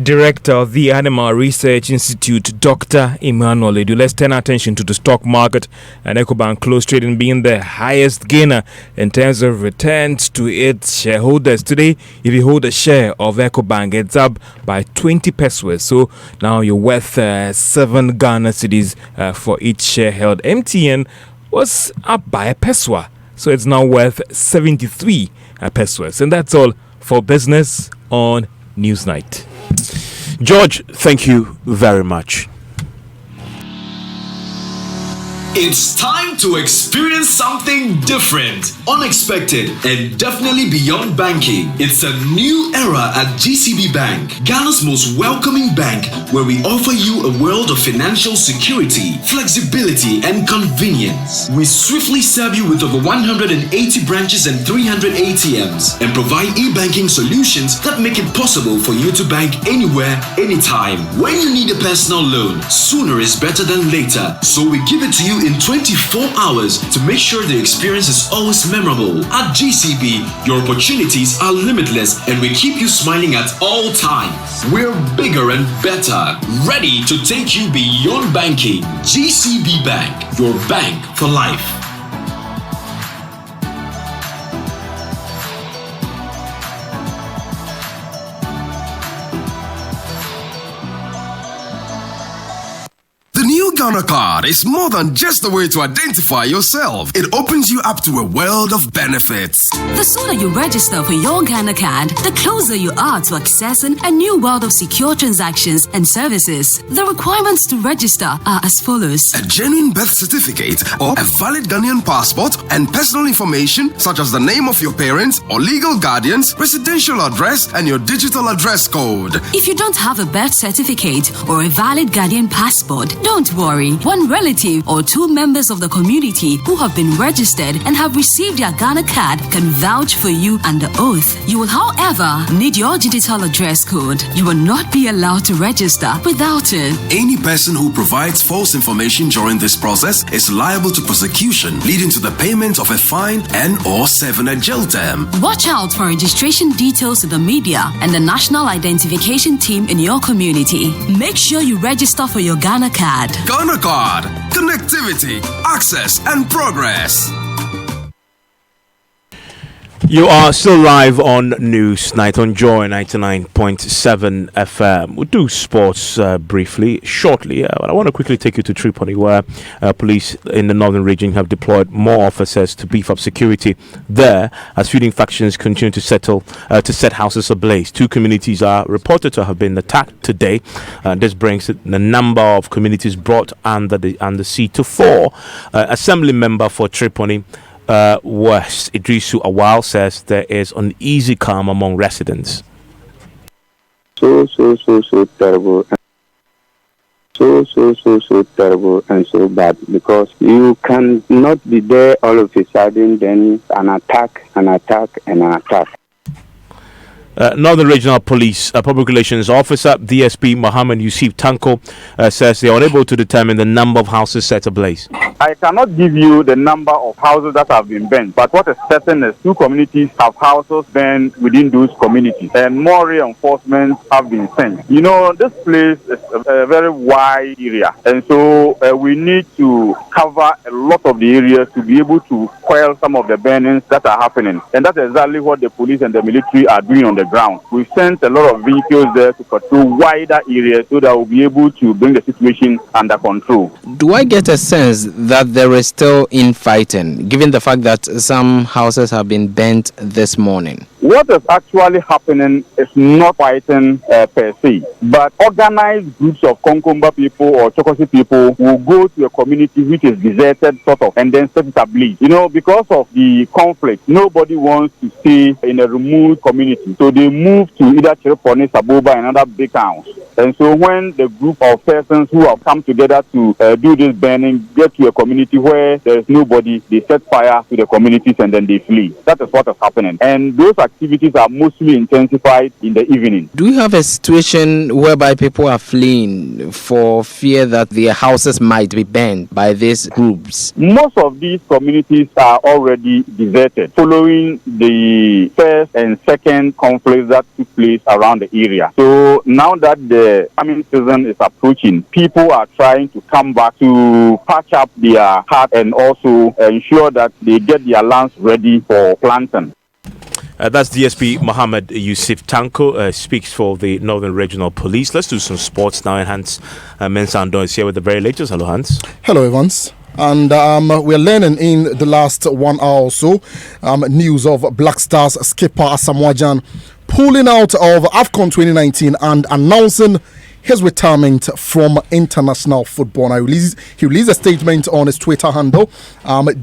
Director of the Animal Research Institute, Dr. Emmanuel Ledu. Let's turn our attention to the stock market, and Ecobank closed trading being the highest gainer in terms of returns to its shareholders. Today, if you hold a share of Ecobank, it's up by 20 pesos. So now you're worth 7 Ghana cedis for each share held. MTN was up by a peso, so it's now worth 73 pesos. And that's all for business on Newsnight. George, thank you very much. It's time to experience something different, unexpected, and definitely beyond banking. It's a new era at GCB Bank, Ghana's most welcoming bank, where we offer you a world of financial security, flexibility, and convenience. We swiftly serve you with over 180 branches and 300 ATMs, and provide e-banking solutions that make it possible for you to bank anywhere, anytime. When you need a personal loan, sooner is better than later, so we give it to you in 24 hours to make sure the experience is always memorable. At GCB, your opportunities are limitless and we keep you smiling at all times. We're bigger and better, ready to take you beyond banking. GCB Bank, your bank for life. Ghana Card is more than just a way to identify yourself. It opens you up to a world of benefits. The sooner you register for your Ghana Card, the closer you are to accessing a new world of secure transactions and services. The requirements to register are as follows: a genuine birth certificate or a valid Ghanaian passport and personal information such as the name of your parents or legal guardians, residential address, and your digital address code. If you don't have a birth certificate or a valid Ghanaian passport, don't worry. One relative or 2 members of the community who have been registered and have received their Ghana Card can vouch for you under oath. You will, however, need your digital address code. You will not be allowed to register without it. Any person who provides false information during this process is liable to prosecution, leading to the payment of a fine and/or serving a jail term. Watch out for registration details to the media and the national identification team in your community. Make sure you register for your Ghana Card. Ghana Card, connectivity, access, and progress. You are still live on Newsnight on Joy 99.7 FM. We'll do sports briefly, shortly, but I want to quickly take you to Tripoli, where police in the northern region have deployed more officers to beef up security there as feuding factions continue to set houses ablaze. 2 communities are reported to have been attacked today. This brings the number of communities brought under the sea to 4. Assembly member for Tripoli West, Idrisu Awal, says there is uneasy calm among residents. So terrible. so terrible and so bad, because you cannot be there all of a sudden, then an attack. Northern Regional Police Public Relations Officer DSP Mohammed Yusuf Tanko says they are unable to determine the number of houses set ablaze. I cannot give you the number of houses that have been burnt, but what is certain is 2 communities have houses burned within those communities, and more reinforcements have been sent. You know, this place is a very wide area, and so we need to cover a lot of the areas to be able to quell some of the burnings that are happening, and that's exactly what the police and the military are doing on the ground. We've sent a lot of vehicles there to patrol wider areas so that we'll be able to bring the situation under control. Do I get a sense that there is still infighting, given the fact that some houses have been burnt this morning? What is actually happening is not fighting per se, but organized groups of Konkomba people or Chokosi people will go to a community which is deserted sort of and then set it ablaze. You know, because of the conflict, nobody wants to stay in a remote community, so they move to either Chiriponi, Saboba, and another big towns. And so when the group of persons who have come together to do this burning get to a community where there is nobody, they set fire to the communities and then they flee. That is what is happening. And those activities are mostly intensified in the evening. Do you have a situation whereby people are fleeing for fear that their houses might be burned by these groups? Most of these communities are already deserted following the first and second conflicts that took place around the area. So now that the farming season is approaching, people are trying to come back to patch up their heart and also ensure that they get their lands ready for planting. That's DSP Mohammed Yusuf Tanko, speaks for the Northern Regional Police. Let's do some sports now. And Hans Mensando is here with the very latest. Hello, Hans. Hello, Evans. And we're learning in the last 1 hour or so news of Black Stars skipper Asamoah Gyan pulling out of AFCON 2019 and announcing his retirement from international football. Now, he released a statement on his Twitter handle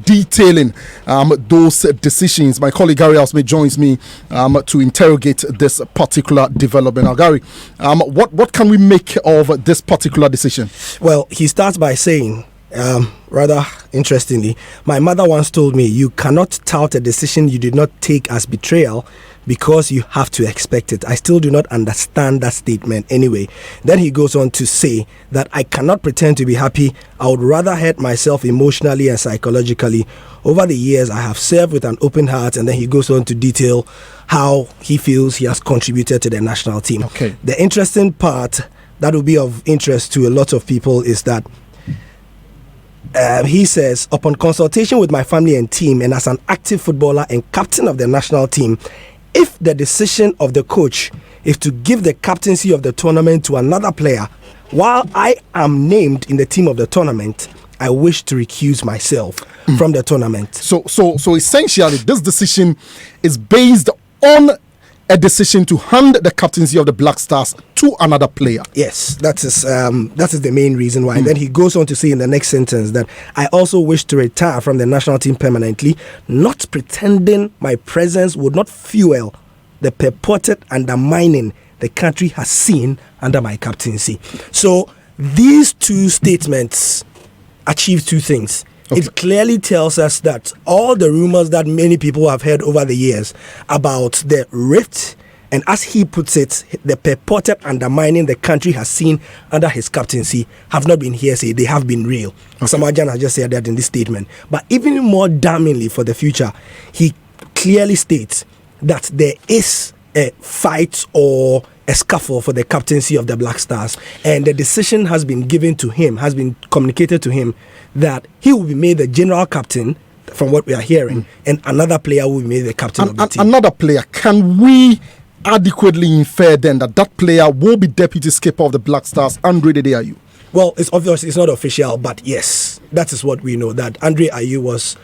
detailing those decisions. My colleague Gary Alsmith joins me to interrogate this particular development. Now, Gary, what can we make of this particular decision? Well, he starts by saying, rather interestingly, my mother once told me, you cannot tout a decision you did not take as betrayal because you have to expect it. I still do not understand that statement anyway. Then he goes on to say that I cannot pretend to be happy. I would rather hurt myself emotionally and psychologically. Over the years, I have served with an open heart, and then he goes on to detail how he feels he has contributed to the national team. Okay. The interesting part that will be of interest to a lot of people is that he says, upon consultation with my family and team, and as an active footballer and captain of the national team, if the decision of the coach is to give the captaincy of the tournament to another player, while I am named in the team of the tournament, I wish to recuse myself from the tournament. So essentially, this decision is based on a decision to hand the captaincy of the Black Stars to another player. Yes, that is the main reason why. Then he goes on to say in the next sentence that I also wish to retire from the national team permanently, not pretending my presence would not fuel the purported undermining the country has seen under my captaincy. So these two statements achieve two things. Okay. It clearly tells us that all the rumors that many people have heard over the years about the rift, and as he puts it, the purported undermining the country has seen under his captaincy, have not been hearsay, they have been real. Okay. Asamoah Gyan has just said that in this statement. But even more damningly for the future, he clearly states that there is a fight or a scuffle for the captaincy of the Black Stars, and the decision has been given to him, has been communicated to him, that he will be made the general captain, from what we are hearing, and another player will be made the captain of the team. Another player, can we adequately infer then that that player will be deputy skipper of the Black Stars, Andre Dede Ayew? Well, it's obvious, it's not official, but yes, that is what we know, that Andre Ayew was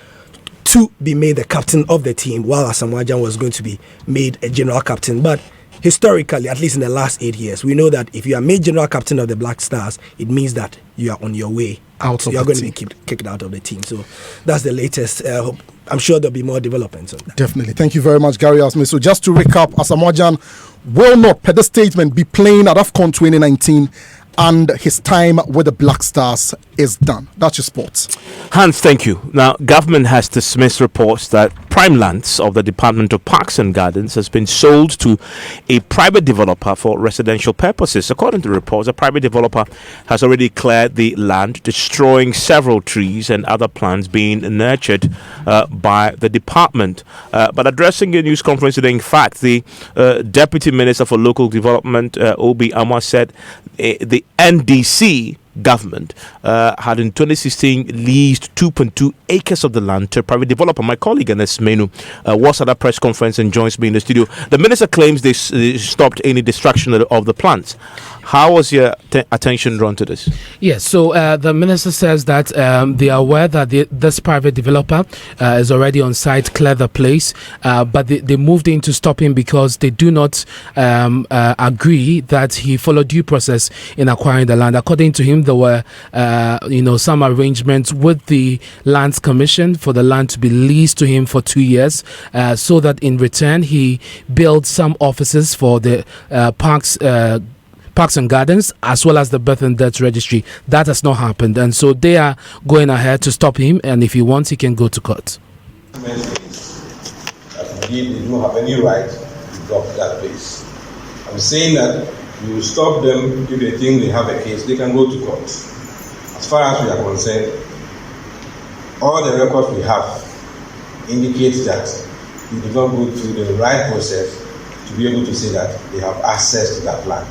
to be made the captain of the team, while Asamoah Gyan was going to be made a general captain. But historically, at least in the last 8 years, we know that if you are made general captain of the Black Stars, it means that you are on your way out. You are going to be kicked out of the team. So that's the latest. I'm sure there'll be more developments on that. Definitely. Thank you very much, Gary Alsmith. So just to recap, Asamoah Gyan will not, per the statement, be playing at AFCON 2019 and his time with the Black Stars is done. That's your sports. Hans, thank you. Now, government has dismissed reports that prime lands of the Department of Parks and Gardens has been sold to a private developer for residential purposes. According to reports, a private developer has already cleared the land, destroying several trees and other plants being nurtured by the department. But addressing a news conference today, in fact, the Deputy Minister for Local Development, Obi Amwa, said the NDC government had in 2016 leased 2.2 acres of the land to a private developer. My colleague Ernest Menu was at a press conference and joins me in the studio. The minister claims they stopped any destruction of the plants. How was your attention drawn to this? Yes, so the minister says that they are aware that this private developer is already on site, clear the place, but they moved in to stop him because they do not agree that he followed due process in acquiring the land. According to him, there were some arrangements with the Lands Commission for the land to be leased to him for 2 years, so that in return he built some offices for the Parks and Gardens, as well as the Birth and Death Registry. That has not happened, and so they are going ahead to stop him, and if he wants, he can go to court. That indeed they don't have any right to block that place. I'm saying that we will stop them if they think they have a case. They can go to court. As far as we are concerned, all the records we have indicates that we did not go through the right process to be able to say that they have access to that land.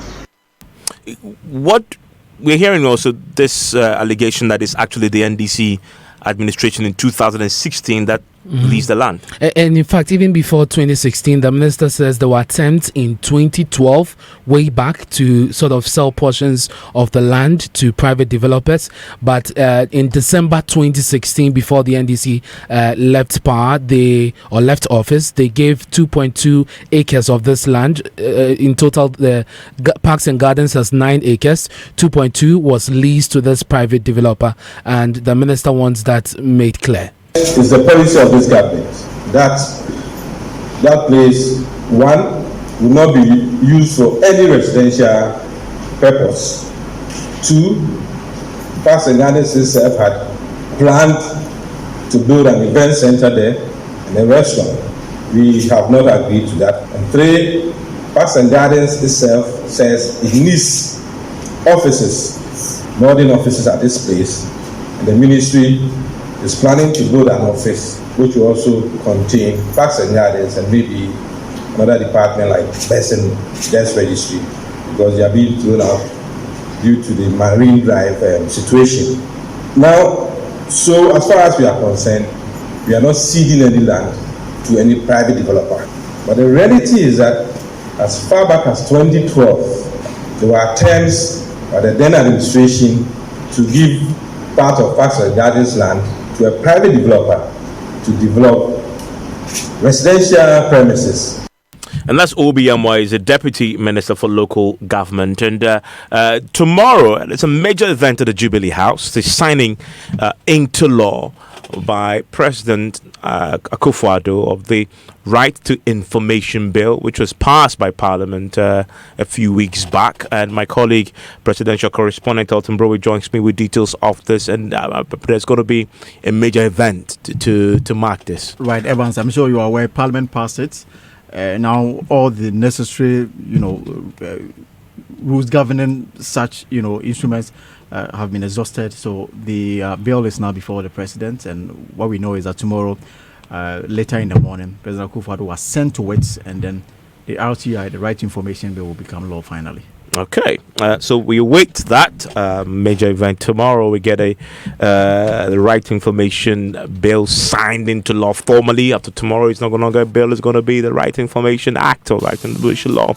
What we're hearing also, this allegation that it's actually the NDC administration in 2016 that leased the land. And in fact, even before 2016, the minister says there were attempts in 2012, way back, to sort of sell portions of the land to private developers. But in December 2016, before the NDC left office, they gave 2.2 acres of this land. In total, the Parks and Gardens has 9 acres. 2.2 was leased to this private developer, and the minister wants that made clear. It's the policy of this government that place, one, will not be used for any residential purpose. Two, Parks and Gardens itself had planned to build an event center there and a restaurant. We have not agreed to that. And three, Parks and Gardens itself says it needs offices, modern offices at this place, and the ministry is planning to build an office which will also contain Parks and Gardens and maybe another department like Birth and Death Registry, because they are being thrown out due to the Marine Drive situation. Now, so as far as we are concerned, we are not ceding any land to any private developer. But the reality is that as far back as 2012, there were attempts by the then administration to give part of Parks and Gardens land to a private developer to develop residential premises. And that's Obi Amwa, is the Deputy Minister for Local Government. And tomorrow, there's a major event at the Jubilee House. The signing into law by President Akufo-Addo of the Right to Information Bill, which was passed by Parliament a few weeks back. And my colleague, presidential correspondent Elton Browe, joins me with details of this. And there's going to be a major event to mark this. Right, Evans, I'm sure you are aware Parliament passed it. Now all the necessary, rules governing such, instruments have been exhausted. So the bill is now before the president, and what we know is that tomorrow, later in the morning, President Akufo-Addo was sent to it, and then the RTI, the Right to Information Bill, will become law finally. Okay, so we await that major event tomorrow. We get the Right to Information Bill signed into law formally. After tomorrow, it's not going to be a bill; it's going to be the Right to Information Act or Right to Information Law.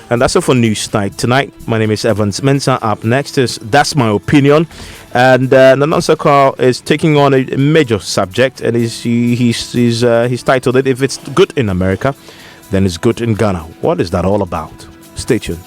And that's it for News Night tonight. My name is Evans Mensah. Up next is That's My Opinion. And Nanonsa Carl is taking on a major subject, and he's titled it, If It's Good in America, Then It's Good in Ghana. What is that all about? Stay tuned.